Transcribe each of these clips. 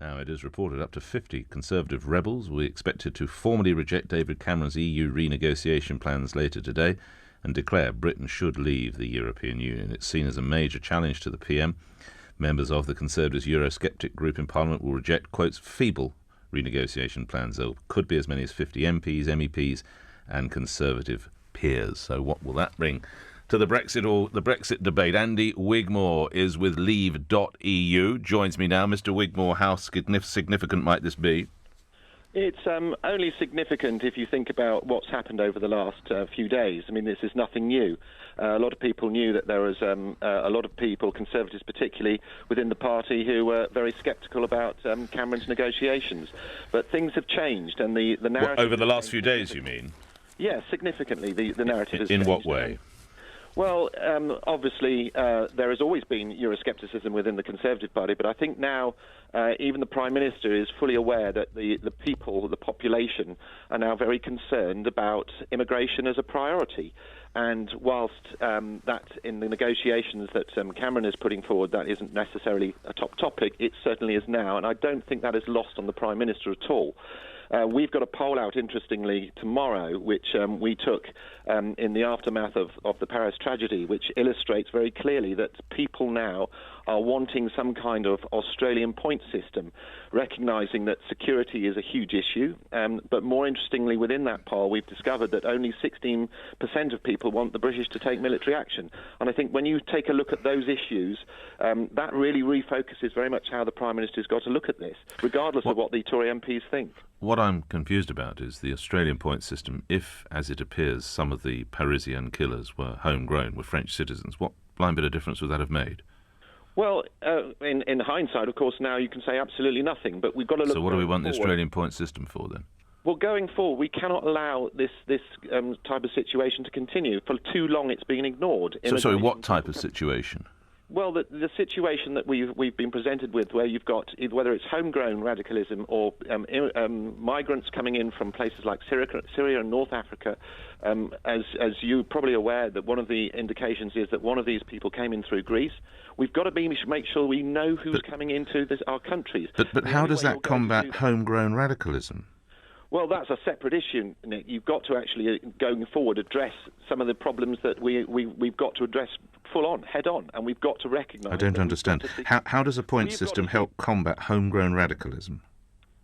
Now, it is reported up to 50 Conservative rebels will be expected to formally reject David Cameron's EU renegotiation plans later today and declare Britain should leave the European Union. It's seen as a major challenge to the PM. Members of the Conservatives' Eurosceptic group in Parliament will reject, quotes, feeble renegotiation plans. There could be as many as 50 MPs, MEPs and Conservative peers. So what will that bring to the Brexit debate? Andy Wigmore is with Leave.EU. Joins me now. Mr. Wigmore, how significant might this be? It's only significant if you think about what's happened over the last few days. I mean, this is nothing new. A lot of people knew that there was a lot of people, Conservatives particularly, within the party who were very sceptical about Cameron's negotiations. But things have changed, and the narrative... Over the last few days, you mean? Yes, significantly, the narrative has changed. In what changed. way? Well, obviously, there has always been Euroscepticism within the Conservative Party, but I think now even the Prime Minister is fully aware that the people, the population, are now very concerned about immigration as a priority. And whilst that in the negotiations that Cameron is putting forward, that isn't necessarily a top topic, it certainly is now, and I don't think that is lost on the Prime Minister at all. We've got a poll out, interestingly, tomorrow, which we took in the aftermath of the Paris tragedy, which illustrates very clearly that people now are wanting some kind of Australian point system, recognising that security is a huge issue. But more interestingly, within that poll, we've discovered that only 16% of people want the British to take military action. And I think when you take a look at those issues, that really refocuses very much how the Prime Minister's got to look at this, regardless of what the Tory MPs think. What I'm confused about is the Australian point system. If, as it appears, some of the Parisian killers were homegrown, were French citizens, what blind bit of difference would that have made? Well, in hindsight, of course, now you can say absolutely nothing, but we've got to look. So what do we want forward. the Australian point system for, then? Well, going forward, we cannot allow this type of situation to continue. For too long, it's been ignored. So, sorry, what type of situation? Well, the situation that we've been presented with, where you've got whether it's homegrown radicalism or migrants coming in from places like Syria and North Africa, as you're probably aware, that one of the indications is that one of these people came in through Greece. We've got to make sure we know who's coming into our countries. But how does that combat homegrown radicalism? Well, that's a separate issue, Nick. You've got to actually, going forward, address some of the problems that we've got to address full-on, head-on, and we've got to recognise... I don't understand. How does a point system help combat homegrown radicalism?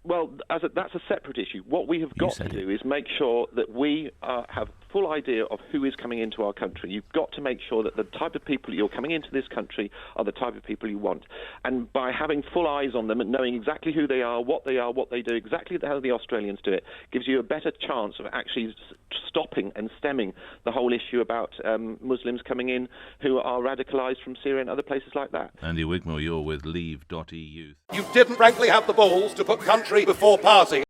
Well, that's a separate issue. What we have got to do is make sure that we have full idea of who is coming into our country. You've got to make sure that the type of people you're coming into this country are the type of people you want. And by having full eyes on them and knowing exactly who they are, what they do, exactly how the Australians do it, gives you a better chance of actually stopping and stemming the whole issue about Muslims coming in who are radicalised from Syria and other places like that. Andy Wigmore, you're with Leave.EU. You didn't frankly have the balls to put country before party.